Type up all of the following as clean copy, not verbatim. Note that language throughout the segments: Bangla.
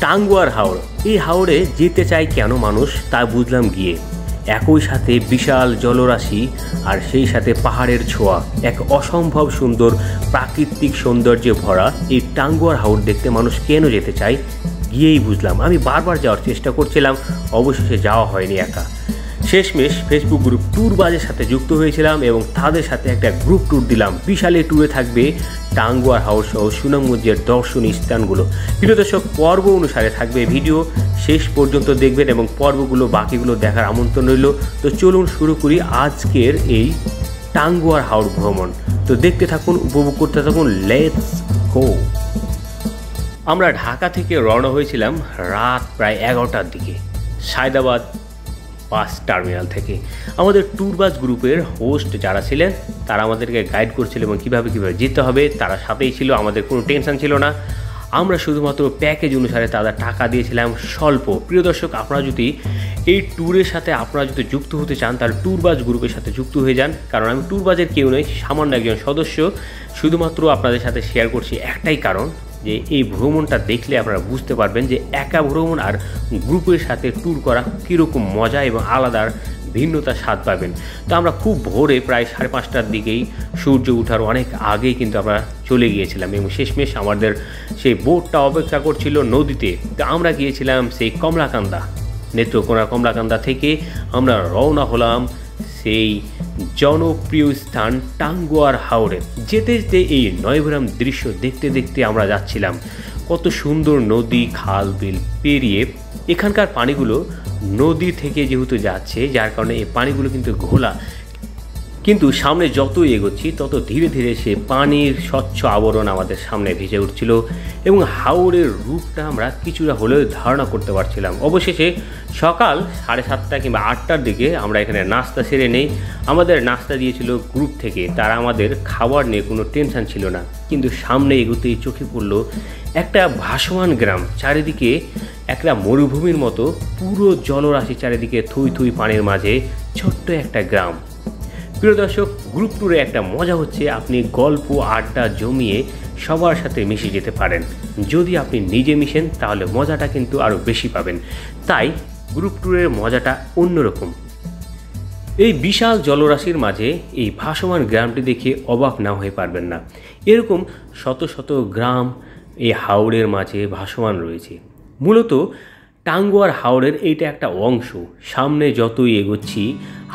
টাঙ্গুয়ার হাওর, এই হাওরে যেতে চায় কেন মানুষ তা বুঝলাম গিয়ে। একই সাথে বিশাল জলরাশি আর সেই সাথে পাহাড়ের ছোঁয়া, এক অসম্ভব সুন্দর প্রাকৃতিক সৌন্দর্যে ভরা এই টাঙ্গুয়ার হাওর দেখতে মানুষ কেন যেতে চায় গিয়েই বুঝলাম। আমি বারবার যাওয়ার চেষ্টা করছিলাম, অবশেষে যাওয়া হয়নি একা। শেষমেশ ফেসবুক গ্রুপ ট্যুরবাজের সাথে যুক্ত হয়েছিলাম এবং তাদের সাথে একটা গ্রুপ ট্যুর দিলাম। বিশাল এই ট্যুরে থাকবে টাঙ্গুয়ার হাওর সহ সুনামগঞ্জের দর্শনীয় স্থানগুলো। প্রিয় দর্শক, পর্ব অনুসারে থাকবে ভিডিও, শেষ পর্যন্ত দেখবেন এবং পর্বগুলো বাকিগুলো দেখার আমন্ত্রণ রইল। তো চলুন শুরু করি আজকের এই টাঙ্গুয়ার হাওর ভ্রমণ। তো দেখতে থাকুন, উপভোগ করতে থাকুন, লেটস গো। আমরা ঢাকা থেকে রওনা হয়েছিলাম রাত প্রায় 11টার দিকে সায়দাবাদ বাস টার্মিনাল থেকে। আমাদের ট্যুরবাস গ্রুপের হোস্ট যারা ছিলেন তারা আমাদেরকে গাইড করছিল এবং কীভাবে যেতে হবে, তারা সাথেই ছিল, আমাদের কোনো টেনশন ছিল না। আমরা শুধুমাত্র প্যাকেজ অনুসারে তাদের টাকা দিয়েছিলাম স্বল্প। প্রিয় দর্শক, আপনারা যদি এই ট্যুরের সাথে আপনারা যদি যুক্ত হতে চান তাহলে ট্যুরবাস গ্রুপের সাথে যুক্ত হয়ে যান, কারণ আমি ট্যুরবাসের কেউ নই, সামান্য একজন সদস্য। শুধুমাত্র আপনাদের সাথে শেয়ার করছি একটাই কারণ, যে এই ভ্রমণটা দেখলে আপনারা বুঝতে পারবেন যে একা ভ্রমণ আর গ্রুপের সাথে ট্যুর করা কীরকম মজা এবং আলাদার ভিন্নতা স্বাদ পাবেন। তো আমরা খুব ভোরে প্রায় 5:30টার দিকেই, সূর্য ওঠার অনেক আগেই কিন্তু আমরা চলে গিয়েছিলাম এবং শেষমেশ আমাদের সেই বোটটা অপেক্ষা করছিল নদীতে। তো আমরা গিয়েছিলাম সেই কমলাকান্দা, নেত্রকোনার কমলাকান্দা থেকে আমরা রওনা হলাম সেই জনপ্রিয় স্থান টাঙ্গুয়ার হাওরে। যেতে যেতে এই নয়গ্রাম দৃশ্য দেখতে দেখতে আমরা যাচ্ছিলাম। কত সুন্দর নদী, খাল, বিল পেরিয়ে এখানকার পানিগুলো নদী থেকে যেহেতু যাচ্ছে, যার কারণে এই পানিগুলো কিন্তু ঘোলা, কিন্তু সামনে যতই এগোচ্ছি তত ধীরে ধীরে সে পানির স্বচ্ছ আবরণ আমাদের সামনে ভেসে উঠছিল এবং হাওরের রূপটা আমরা কিছুটা হলেও ধারণা করতে পারছিলাম। অবশেষে সকাল 7:30 কিংবা 8টার দিকে আমরা এখানে নাস্তা সেরে নেই। আমাদের নাস্তা দিয়েছিল গ্রুপ থেকে, তারা আমাদের খাবার নিয়ে কোনো টেনশন ছিল না। কিন্তু সামনে এগোতেই চোখে পড়লো একটা ভাসমান গ্রাম, চারিদিকে একটা মরুভূমির মতো পুরো জলরাশি, চারিদিকে থুই থুই পানির মাঝে ছোট্ট একটা গ্রাম। প্রিয় দর্শক, গ্রুপ ট্যুরে একটা মজা হচ্ছে আপনি গল্প আড্ডা জমিয়ে সবার সাথে মিশে যেতে পারেন। যদি আপনি নিজে মিশেন তাহলে মজাটা কিন্তু আরও বেশি পাবেন। তাই গ্রুপ ট্যুরের মজাটা অন্যরকম। এই বিশাল জলরাশির মাঝে এই ভাসমান গ্রামটি দেখে অবাক না হয়ে পারবেন না। এরকম শত শত গ্রাম এই হাওরের মাঝে ভাসমান রয়েছে। মূলত টাঙ্গুয়ার হাওরের এইটা একটা অংশ। সামনে যতই এগোচ্ছি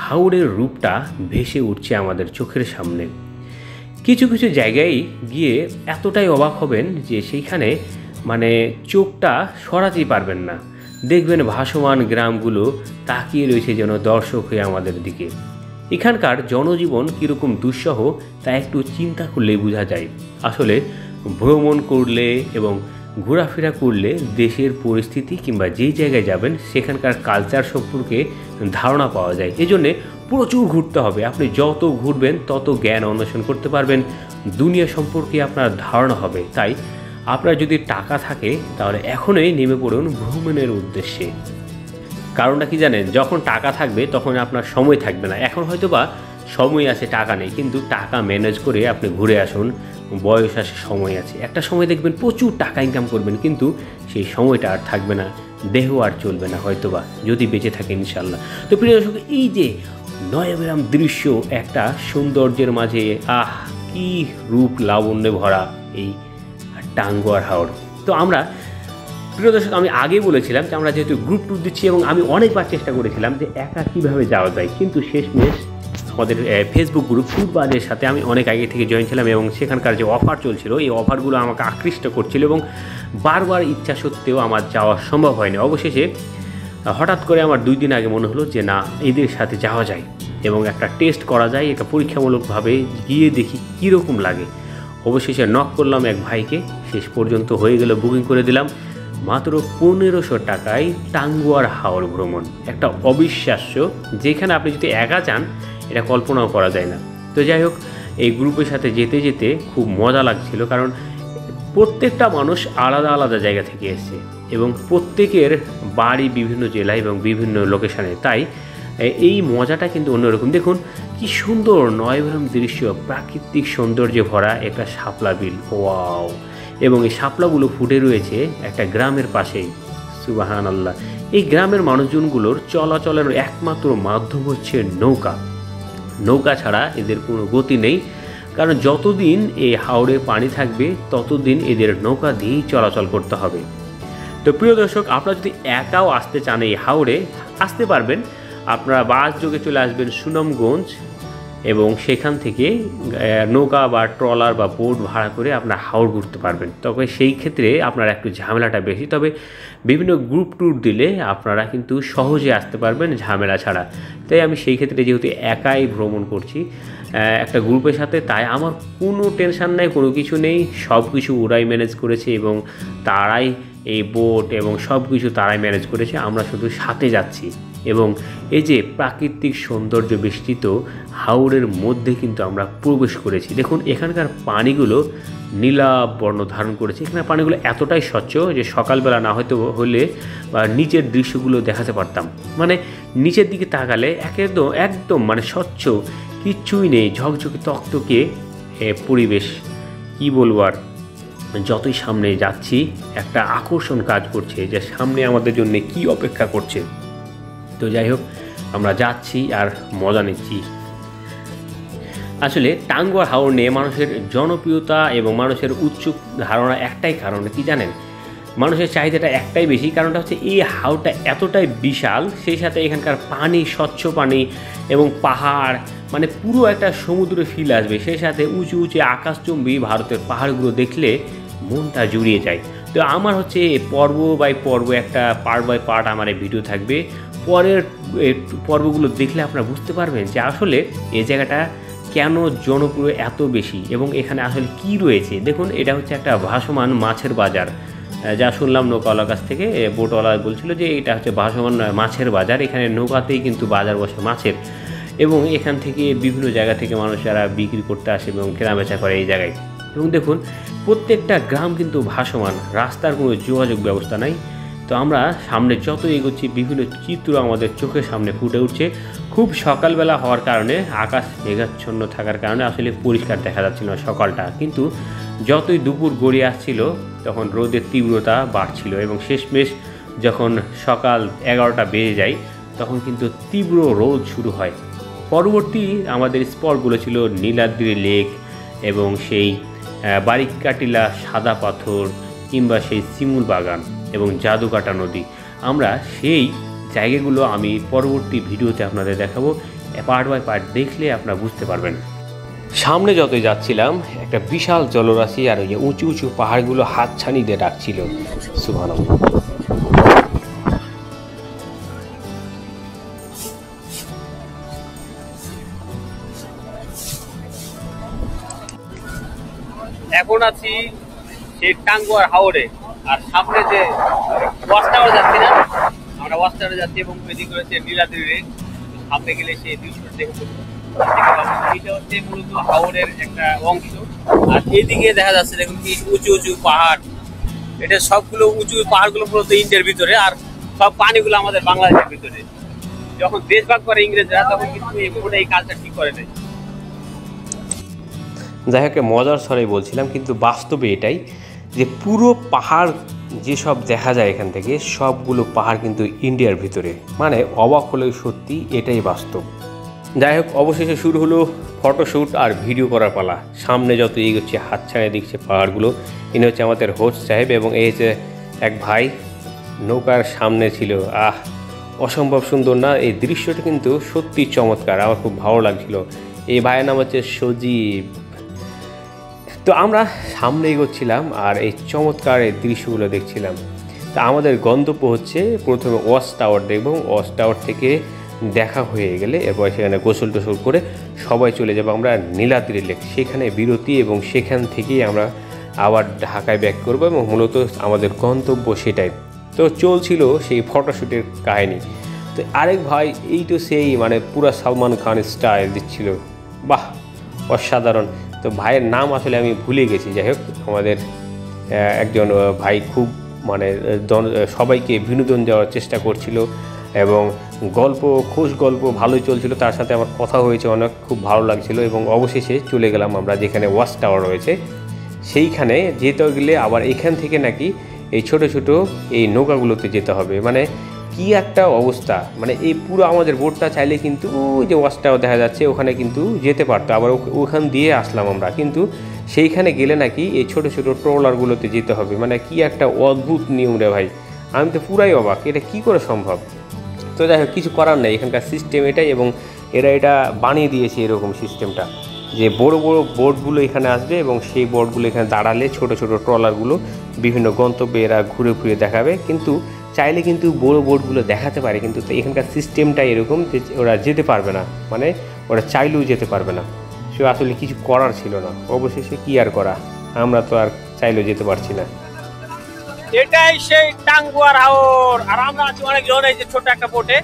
হাওরের রূপটা ভেসে উঠছে আমাদের চোখের সামনে। কিছু কিছু জায়গায় গিয়ে এতটাই অবাক হবেন যে সেইখানে চোখটা সরাতেই পারবেন না। দেখবেন ভাসমান গ্রামগুলো তাকিয়ে রয়েছে যেন দর্শক হয়ে আমাদের দিকে। এখানকার জনজীবন কীরকম দুঃসহ তা একটু চিন্তা করলেই বোঝা যায়। আসলে ভ্রমণ করলে এবং ঘোরাফেরা করলে দেশের পরিস্থিতি কিংবা যেই জায়গায় যাবেন সেখানকার কালচার সম্পর্কে ধারণা পাওয়া যায়। এজন্যে প্রচুর ঘুরতে হবে। আপনি যত ঘুরবেন তত জ্ঞান অন্বেষণ করতে পারবেন, দুনিয়া সম্পর্কে আপনার ধারণা হবে। তাই আপনার যদি টাকা থাকে তাহলে এখনই নেমে পড়ুন ভ্রমণের উদ্দেশ্যে। কারণটা কি জানেন, যখন টাকা থাকবে তখন আপনার সময় থাকবে না। এখন হয়তো বা সময় আছে, টাকা নেই, কিন্তু টাকা ম্যানেজ করে আপনি ঘুরে আসুন। বয়স আছে, সময় আছে। একটা সময় দেখবেন প্রচুর টাকা ইনকাম করবেন, কিন্তু সেই সময়টা আর থাকবে না, দেহ আর চলবে না হয়তোবা, যদি বেঁচে থাকে ইনশাল্লাহ। তো প্রিয় দর্শক, এই যে নয়গ্রাম দৃশ্য, একটা সৌন্দর্যের মাঝে কি রূপ লাবণ্যে ভরা এই টাঙ্গুয়ার হাওর। তো আমরা, প্রিয় দর্শক, আমি আগেই বলেছিলাম যে আমরা যেহেতু গ্রুপ ট্যুর দিচ্ছি এবং আমি অনেকবার চেষ্টা করেছিলাম যে একা কীভাবে যাওয়া যায়, কিন্তু শেষমেশ আমাদের ফেসবুক গ্রুপ ট্যুরবাজের সাথে আমি অনেক আগে থেকে জয়েন ছিলাম এবং সেখানকার যে অফার চলছিল এই অফারগুলো আমাকে আকৃষ্ট করছিল এবং বারবার ইচ্ছা সত্ত্বেও আমার যাওয়া সম্ভব হয়নি। অবশেষে হঠাৎ করে আমার 2 দিন আগে মনে হলো যে না, এদের সাথে যাওয়া যায় এবং একটা টেস্ট করা যায়, এটা পরীক্ষামূলকভাবে গিয়ে দেখি কীরকম লাগে। অবশেষে নক করলাম এক ভাইকে, শেষ পর্যন্ত হয়ে গেল, বুকিং করে দিলাম। মাত্র 1500 টাকায় টাঙ্গুয়ার হাওর ভ্রমণ, একটা অবিশ্বাস্য, যেখানে আপনি যদি একা যান এটা কল্পনাও করা যায় না। তো যাই হোক, এই গ্রুপের সাথে যেতে যেতে খুব মজা লাগছিল, কারণ প্রত্যেকটা মানুষ আলাদা আলাদা জায়গা থেকে এসেছে এবং প্রত্যেকের বাড়ি বিভিন্ন জেলায় এবং বিভিন্ন লোকেশানে। তাই এই মজাটা কিন্তু অন্যরকম। দেখুন কি সুন্দর নয়গ্রাম দৃশ্য, প্রাকৃতিক সৌন্দর্যে ভরা একটা শাপলা বিল। ওয়াও, এবং এই শাপলাগুলো ফুটে রয়েছে একটা গ্রামের পাশেই। সুবহানাল্লাহ। এই গ্রামের মানুষজনগুলোর চলাচলের একমাত্র মাধ্যম হচ্ছে নৌকা। নৌকা ছাড়া এদের কোনো গতি নেই, কারণ যতদিন এই হাওরে পানি থাকবে ততদিন এদের নৌকা দিয়েই চলাচল করতে হবে। তো প্রিয় দর্শক, আপনারা যদি একাও আসতে চান এই হাওরে, আসতে পারবেন। আপনারা বাস যোগে চলে আসবেন সুনামগঞ্জ, এবং সেখান থেকে নৌকা বা ট্রলার বা বোট ভাড়া করে আপনারা হাওর ঘুরতে পারবেন। তবে সেই ক্ষেত্রে আপনার একটু ঝামেলাটা বেশি, তবে বিভিন্ন গ্রুপ ট্যুর দিলে আপনারা কিন্তু সহজে আসতে পারবেন ঝামেলা ছাড়া। তাই আমি সেই ক্ষেত্রে যেহেতু একাই ভ্রমণ করছি একটা গ্রুপের সাথে, তাই আমার কোনো টেনশান নেই, কোনো কিছু নেই। সব কিছু ওরাই ম্যানেজ করেছে এবং তারাই এই বোট এবং সব কিছু তারাই ম্যানেজ করেছে, আমরা শুধু সাথে যাচ্ছি। এবং এই যে প্রাকৃতিক সৌন্দর্য বেষ্টিত হাওরের মধ্যে কিন্তু আমরা প্রবেশ করেছি। দেখুন এখানকার পানিগুলো নীলাভ বর্ণ ধারণ করেছে। এখানে পানিগুলো এতটাই স্বচ্ছ যে সকালবেলা না হয়তো হলে বা নিচের দৃশ্যগুলো দেখাতে পারতাম। মানে নিচের দিকে তাকালে একদম মানে স্বচ্ছ, কিচ্ছুই নেই, ঝকঝকে তকতকে পরিবেশ। কি বলবো আর, যতই সামনে যাচ্ছি একটা আকর্ষণ কাজ করছে যে সামনে আমাদের জন্য কি অপেক্ষা করছে। তো যাই হোক, আমরা যাচ্ছি আর মজা নিচ্ছি। আসলে টাঙ্গুয়ার হাওর নিয়ে মানুষের জনপ্রিয়তা এবং মানুষের উৎসুক ধারণা একটাই কারণ, কি জানেন? মানুষের চাহিদাটা একটাই বেশি, কারণটা হচ্ছে এই হাওরটা এতটাই বিশাল, সেই সাথে এখানকার পানি স্বচ্ছ পানি এবং পাহাড়, মানে পুরো একটা সমুদ্র ফিল আসবে। সেই সাথে উঁচু উঁচু আকাশচুম্বী ভারতের পাহাড়গুলো দেখলে মনটা জুড়িয়ে যায়। তো আমার হচ্ছে পর্ব বাই পর্ব, একটা পার্ট বাই পার্ট আমার এই ভিডিও থাকবে। পরের পর্বগুলো দেখলে আপনারা বুঝতে পারবেন যে আসলে এই জায়গাটা কেন জনপ্রিয় এত বেশি এবং এখানে আসলে কি রয়েছে। দেখুন, এটা হচ্ছে একটা ভাসমান মাছের বাজার, যা শুনলাম নৌকাওয়ালার কাছ থেকে। বোটওয়ালা বলছিল যে এটা হচ্ছে ভাসমান মাছের বাজার, এখানে নৌকাতেই কিন্তু বাজার বসে মাছের, এবং এখান থেকে বিভিন্ন জায়গা থেকে মানুষ যারা বিক্রি করতে আসে এবং কেনাবেচা করে এই জায়গায়। এবং দেখুন প্রত্যেকটা গ্রাম কিন্তু ভাসমান, রাস্তার কোনো যোগাযোগ ব্যবস্থা নাই। তো আমরা সামনে যত এগোচ্ছি বিভিন্ন চিত্র আমাদের চোখের সামনে ফুটে উঠছে। খুব সকালবেলা হওয়ার কারণে, আকাশ মেঘাচ্ছন্ন থাকার কারণে আসলে পরিষ্কার দেখা যাচ্ছিল না সকালটা, কিন্তু যতই দুপুর গড়িয়ে আসছিল তখন রোদের তীব্রতা বাড়ছিল এবং শেষমেশ যখন সকাল 11টা বেজে যায় তখন কিন্তু তীব্র রোদ শুরু হয়। পরবর্তী আমাদের স্পটগুলো ছিল নীলাদ্রি লেক এবং সেই বারিকাটিলা সাদা পাথর, কিংবা সেই শিমুল বাগান এবং জাদুকাটা নদী। আমরা সেই জায়গাগুলো আমি পরবর্তী ভিডিওতে আপনাদের দেখাবো, পার্ট বাই পার্ট দেখলে আপনারা বুঝতে পারবেন। সামনে যতই যাচ্ছিলাম একটা বিশাল জলরাশি আর ওই উঁচু উঁচু পাহাড়গুলো হাতছানি দিয়ে ডাকছিল। সুবহানাল্লাহ। এখন আছি সেই টাঙ্গুয়ার হাওরে, আর সামনে যে ওয়াচ টাওয়ার যাচ্ছি না, আমরা ওয়াচ টাওয়ারে যাচ্ছি এবং ওইদিকে রয়েছে নীলাদ্রি লেক। সামনে গেলে সেই দৃশ্যটা দেখে ফেলবো। এটা হচ্ছে মূলত হাওরের একটা অংশ, আর এইদিকে দেখা যাচ্ছে দেখুন কি উঁচু উঁচু পাহাড়। এটা সবগুলো উঁচু পাহাড়গুলো মূলত ইন্ডিয়ার ভিতরে, আর সব পানিগুলো আমাদের বাংলাদেশের ভিতরে। যখন দেশ ভাগ করে ইংরেজরা তখন কিন্তু এই কাজটা ঠিক করে নেয়। যাই হোক, মজার ছড়াই বলছিলাম, কিন্তু বাস্তবে এটাই যে পুরো পাহাড় যেসব দেখা যায় এখান থেকে, সবগুলো পাহাড় কিন্তু ইন্ডিয়ার ভিতরে। মানে অবাক হলেও সত্যি, এটাই বাস্তব। যাই হোক, অবশেষে শুরু হলো ফটোশ্যুট আর ভিডিও করার পালা। সামনে যত এগোচ্ছে হাত ছাড়িয়ে দেখছে পাহাড়গুলো। ইনি হচ্ছে আমাদের হোস্ট সাহেব এবং এই যে এক ভাই নৌকার সামনে ছিল। অসম্ভব সুন্দর না? এই দৃশ্যটা কিন্তু সত্যি চমৎকার, আমার খুব ভালো লাগছিল। এই ভাইয়ের নাম হচ্ছে সজীব। তো আমরা সামনে এগোচ্ছিলাম আর এই চমৎকার এই দৃশ্যগুলো দেখছিলাম। তা আমাদের গন্তব্য হচ্ছে প্রথমে ওয়াচ টাওয়ার দেখব। ওয়াচ টাওয়ার থেকে দেখা হয়ে গেলে এরপর সেখানে গোসল টোসল করে সবাই চলে যাব আমরা নীলাদ্রি লেক, সেখানে বিরতি, এবং সেখান থেকেই আমরা আবার ঢাকায় ব্যাক করব এবং মূলত আমাদের গন্তব্য সেটাই। তো চলছিল সেই ফটোশ্যুটের কাহিনী। তো আরেক ভাই এই তো সেই মানে পুরা সালমান খান স্টাইল দিচ্ছিল, বাহ অসাধারণ। তো ভাইয়ের নাম আসলে আমি ভুলে গেছি। যাই হোক, আমাদের একজন ভাই খুব মানে সবাইকে বিনোদন দেওয়ার চেষ্টা করছিল এবং খোশ গল্প ভালোই চলছিল। তার সাথে আমার কথা হয়েছে অনেক, খুব ভালো লাগছিল এবং অবশেষে চলে গেলাম আমরা যেখানে ওয়াচ টাওয়ার রয়েছে সেইখানে যেতে গেলে আবার এখান থেকে নাকি এই ছোট ছোট এই নৌকাগুলোতে যেতে হবে। মানে কি একটা অবস্থা, মানে এই পুরো আমাদের বোটটা চাইলে কিন্তু ওই যে ওয়াচটাও দেখা যাচ্ছে ওখানে কিন্তু যেতে পারতো, আবার ওখান দিয়ে আসলাম আমরা, কিন্তু সেইখানে গেলে নাকি এই ছোট ছোট ট্রলারগুলোতে যেতে হবে। মানে কি একটা অদ্ভুত নিয়ম রে ভাই, আমি তো পুরাই অবাক, এটা কি করে সম্ভব। তো যাই হোক, কিছু করার নেই, এখানকার সিস্টেম এটাই, এবং এরা এটা বানিয়ে দিয়েছে এরকম সিস্টেমটা যে বড় বড় বোটগুলো এখানে আসবে এবং সেই বোটগুলো এখানে দাঁড়ালে ছোট ছোট ট্রলারগুলো বিভিন্ন গন্তব্যে এরা ঘুরে ঘুরে দেখাবে। কিন্তু চাইলে কিন্তু বড় বোটগুলো দেখাতে পারে, কিন্তু এখানকার সিস্টেমটা এরকম যে ওরা যেতে পারবে না, মানে ওরা চাইলেও যেতে পারবে না। সে আসলে কিছু করার ছিল না, অবশেষে কি আর করা, আমরা তো আর চাইলেও যেতে পারছি না। এটাই সেই টাঙ্গুয়ার হাওর। আর আমরা আছি অনেকজন এই যে ছোট একটা বোটে,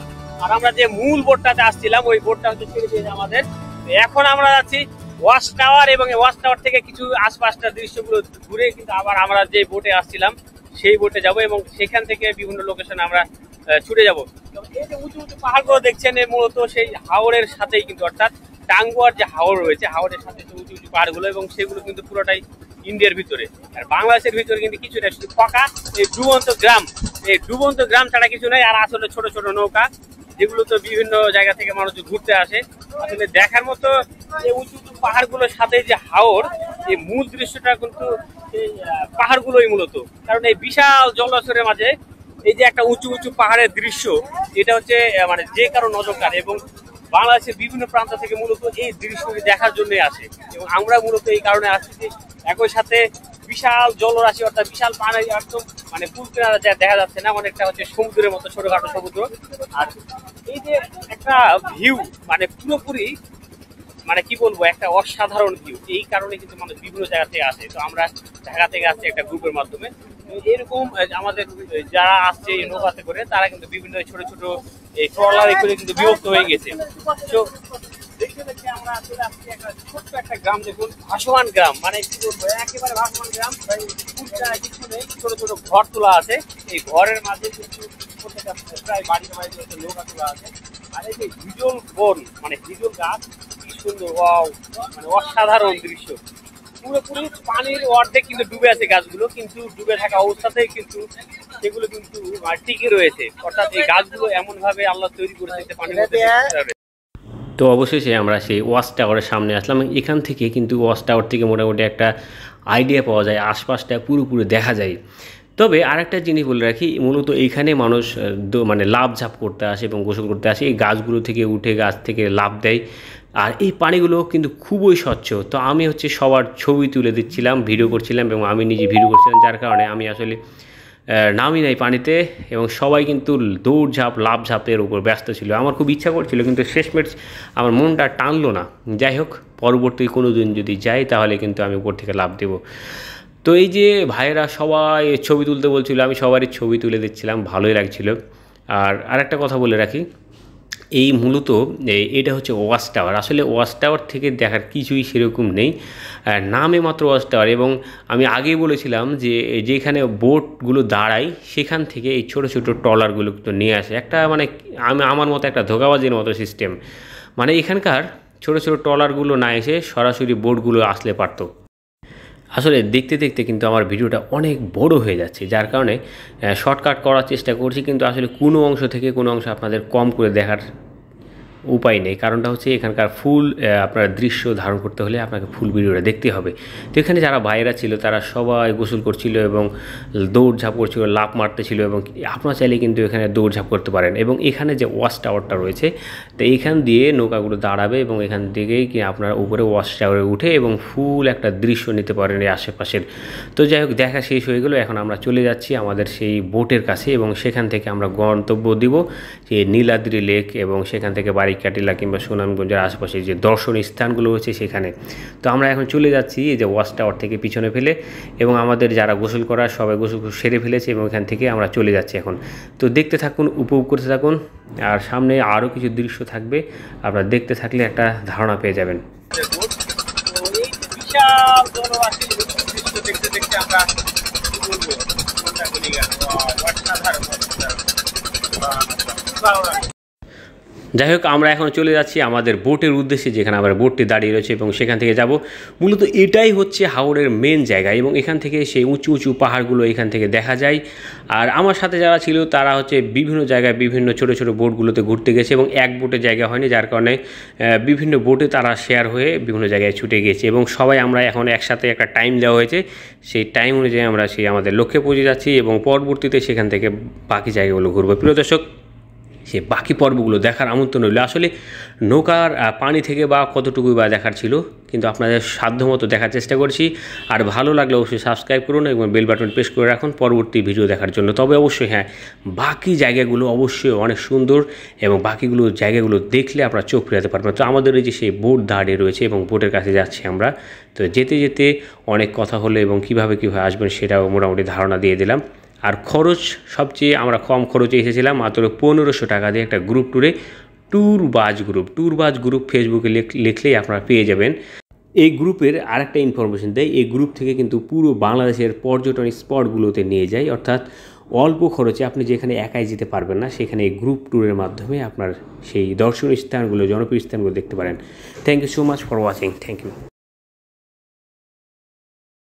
আর আমরা যে মূল বোটটাতে আসছিলাম ওই বোটটা হচ্ছে ছেড়ে দিয়েছে আমাদের। এখন আমরা যাচ্ছি ওয়াচ টাওয়ার, এবং ওয়াচ টাওয়ার থেকে কিছু আশপাশটা দৃশ্যগুলো ঘুরে কিন্তু আবার আমরা যে বোটে আসছিলাম সেই বোটে যাব, এবং সেখান থেকে বিভিন্ন লোকেশনে আমরা ছুটে যাব। এই যে উঁচু উঁচু পাহাড়গুলো দেখছেন মূলত সেই হাওরের সাথেই কিন্তু, অর্থাৎ টাঙ্গুয়ার যে হাওর রয়েছে হাওরের সাথে উঁচু উঁচু পাহাড়গুলো, এবং সেগুলো কিন্তু পুরোটাই ইন্ডিয়ার ভিতরে। আর বাংলাদেশের ভিতরে কিন্তু কিছু নেই, শুধু ফাঁকা এই ডুবন্ত গ্রাম, এই ডুবন্ত গ্রাম ছাড়া কিছু নেই। আর আসলে ছোট ছোট নৌকা যেগুলো তো বিভিন্ন জায়গা থেকে মানুষ ঘুরতে আসে। আসলে দেখার মতো এই উঁচু উঁচু পাহাড়গুলোর সাথে যে হাওর, এই মূল দৃশ্যটা কিন্তু এই পাহাড়গুলোই মূলত। কারণ এই বিশাল জলাশয়ের মাঝে এই যে একটা উঁচু উঁচু পাহাড়ের দৃশ্য, এটা হচ্ছে মানে যে কারো নজর কাড়ে, এবং বাংলাদেশের বিভিন্ন প্রান্ত থেকে মূলত এই দৃশ্যটি দেখার জন্যই আসে। এবং আমরা মূলত এই কারণে আসছি, একই সাথে বিশাল জলরাশি, অর্থাৎ বিশাল পানি, একদম মানে কুল কিনারা দেখা যাচ্ছে না, অনেকটা হচ্ছে সমুদ্রের মতো ছোটখাটো সমুদ্র। আর এই যে একটা ভিউ, মানে পুরোপুরি মানে কি বলবো, একটা অসাধারণ ভিউ। এই কারণে কিন্তু মানুষ বিভিন্ন জায়গা থেকে আসে। তো আমরা ঢাকা থেকে আসছি একটা গ্রুপের মাধ্যমে, এরকম আমাদের যারা আসছে এই নৌকাতে করে তারা কিন্তু বিভিন্ন ছোট ছোট এই ট্রলারে করে কিন্তু বিভক্ত হয়ে গেছে। তো দেখতে দেখতে আমরা চলে আসছি একটা ছোট্ট একটা গ্রাম, দেখুন ভাসমান গ্রাম, মানে কি বলবো একেবারে ভাসমান গ্রাম। কিছু নেই, ছোট ছোট ঘর তোলা আছে, এই ঘরের মাঝে কিন্তু প্রায় বাড়িতে বাড়িতে নৌকা তোলা আছে। আর এই যে হিজল বন, মানে হিজল গাছ, কি সুন্দর, মানে অসাধারণ দৃশ্য। পুরোপুরি পানির অর্ধেক কিন্তু ডুবে আছে গাছগুলো, কিন্তু ডুবে থাকা অবস্থাতেই কিন্তু সেগুলো কিন্তু টিকে রয়েছে। অর্থাৎ এই গাছগুলো এমন ভাবে আল্লাহ তৈরি করেছে পানির মধ্যে। তো অবশেষে আমরা সেই ওয়াচ টাওয়ারের সামনে আসলাম। এখান থেকে কিন্তু ওয়াচ টাওয়ার থেকে মোটামুটি একটা আইডিয়া পাওয়া যায়, আশপাশটা পুরোপুরি দেখা যায়। তবে আরেকটা জিনিস বলে রাখি, মূলত এইখানে মানুষ মানে লাভ ঝাপ করতে আসে এবং গোসল করতে আসে, এই গাছগুলো থেকে উঠে গাছ থেকে লাভ দেয়। আর এই পানিগুলো কিন্তু খুবই স্বচ্ছ। তো আমি হচ্ছে সবার ছবি তুলে দিচ্ছিলাম, ভিডিও করছিলাম, এবং আমি নিজে ভিডিও করছিলাম, যার কারণে আমি আসলে নামি নাই পানিতে, এবং সবাই কিন্তু দৌড়ঝাঁপ লাভ ঝাঁপের উপর ব্যস্ত ছিল। আমার খুব ইচ্ছা করছিল, কিন্তু শেষমেশ আমার মনটা টানলো না। যাই হোক, পরবর্তী কোনো দিন যদি যাই তাহলে কিন্তু আমি উপর থেকে লাভ দেব। তো এই যে ভাইয়েরা সবাই ছবি তুলতে বলছিল, আমি সবারই ছবি তুলে দিচ্ছিলাম, ভালোই লাগছিল। আর আরেকটা কথা বলে রাখি, এই মূলত এটা হচ্ছে ওয়াচ টাওয়ার। আসলে ওয়াচ টাওয়ার থেকে দেখার কিছুই সেরকম নেই, নামে মাত্র ওয়াচ টাওয়ার। এবং আমি আগেই বলেছিলাম যে যেখানে বোটগুলো দাঁড়ায় সেখান থেকে এই ছোটো ছোটো ট্রলারগুলো তো নিয়ে আসে, একটা মানে আমার মতো একটা ধোঁকাবাজির মতো সিস্টেম। মানে এখানকার ছোটো ছোটো ট্রলারগুলো না এসে সরাসরি বোটগুলো আসলে পারতো। আসলে দেখতে দেখতে কিন্তু আমার ভিডিওটা অনেক বড় হয়ে যাচ্ছে, যার কারণে শর্টকাট করার চেষ্টা করছি, কিন্তু আসলে কোনো অংশ থেকে কোনো অংশ আপনাদের কম করে দেখার উপায় নেই। কারণটা হচ্ছে এখানকার ফুল আপনার দৃশ্য ধারণ করতে হলে আপনাকে ফুল ভিডিওটা দেখতে হবে। তো এখানে যারা ভাইয়েরা ছিল তারা সবাই গোসল করছিল এবং দৌড়ঝাঁপ করছিল, লাফ মারতেছিল, এবং আপনারা চাইলে কিন্তু এখানে দৌড়ঝাঁপ করতে পারেন। এবং এখানে যে ওয়াচ টাওয়ারটা রয়েছে, তো এইখান দিয়ে নৌকাগুলো দাঁড়াবে এবং এখান থেকেই কি আপনারা উপরে ওয়াচ টাওয়ারে উঠে এবং ফুল একটা দৃশ্য নিতে পারেন এই আশেপাশের। তো যাই হোক, দেখা শেষ হয়ে গেলো, এখন আমরা চলে যাচ্ছি আমাদের সেই বোটের কাছে, এবং সেখান থেকে আমরা গন্তব্য দিব যে নীলাদ্রি লেক, এবং সেখান থেকে বারিকাটিলা কিংবা সুনামগঞ্জের আশেপাশে যে দর্শনীয় স্থানগুলো রয়েছে সেখানে। তো আমরা এখন চলে যাচ্ছি এই যে ওয়াচ টাওয়ার থেকে পিছনে ফেলে, এবং আমাদের যারা গোসল করার সবাই গোসল সেরে ফেলেছে, এবং এখান থেকে আমরা চলে যাচ্ছি এখন। তো দেখতে থাকুন, উপভোগ করতে থাকুন, আর সামনে আরও কিছু দৃশ্য থাকবে, আপনারা দেখতে থাকলে একটা ধারণা পেয়ে যাবেন। দেখতে দেখতে আমরা যাই হোক, আমরা এখন চলে যাচ্ছি আমাদের বোটের উদ্দেশ্যে, যেখানে আমার বোটটি দাঁড়িয়ে রয়েছে এবং সেখান থেকে যাব। মূলত এটাই হচ্ছে হাওড়ের মেন জায়গা এবং এখান থেকে সেই উঁচু উঁচু পাহাড়গুলো এখান থেকে দেখা যায়। আর আমার সাথে যারা ছিল তারা হচ্ছে বিভিন্ন জায়গায় বিভিন্ন ছোটো ছোটো বোটগুলোতে ঘুরতে গেছে এবং এক বোটে জায়গা হয়নি, যার কারণে বিভিন্ন বোটে তারা শেয়ার হয়ে বিভিন্ন জায়গায় ছুটে গিয়েছে এবং সবাই আমরা এখন একসাথে একটা টাইম দেওয়া হয়েছে, সেই টাইম অনুযায়ী আমরা সেই আমাদের লক্ষ্যে পৌঁছে যাচ্ছি এবং পরবর্তীতে সেখান থেকে বাকি জায়গাগুলো ঘুরবো। প্রিয় দর্শক, সে বাকি পর্বগুলো দেখার আমন্ত্রণ রইল। আসলে নৌকার পানি থেকে বা কতটুকুই বা দেখার ছিল, কিন্তু আপনাদের সাধ্যমতো দেখার চেষ্টা করছি। আর ভালো লাগলে অবশ্যই সাবস্ক্রাইব করুন এবং বেল বাটন প্রেস করে রাখুন পরবর্তী ভিডিও দেখার জন্য। তবে অবশ্যই হ্যাঁ, বাকি জায়গাগুলো অবশ্যই অনেক সুন্দর এবং বাকিগুলো জায়গাগুলো দেখলে আপনারা চোখ ফেরাতে পারবেন। তো আমাদের এই যে সেই বোট দাঁড়িয়ে রয়েছে এবং বোটের কাছে যাচ্ছি আমরা। তো যেতে যেতে অনেক কথা হলো এবং কীভাবে আসবেন সেটাও মোটামুটি ধারণা দিয়ে দিলাম। আর খরচ সবচেয়ে আমরা কম খরচে এসেছিলাম, মাত্র 1500 টাকা দিয়ে একটা গ্রুপ ট্যুরে। ট্যুরবাজ গ্রুপ ফেসবুকে লিখলেই আপনারা পেয়ে যাবেন। এই গ্রুপের আরেকটা ইনফরমেশন দেয়, এই গ্রুপ থেকে কিন্তু পুরো বাংলাদেশের পর্যটন স্পটগুলোতে নিয়ে যায়, অর্থাৎ অল্প খরচে আপনি যেখানে একাই যেতে পারবেন না সেখানে এই গ্রুপ ট্যুরের মাধ্যমে আপনার সেই দর্শনীয় স্থানগুলো, জনপ্রিয় স্থানগুলো দেখতে পারেন। Thank you so much for watching. Thank you.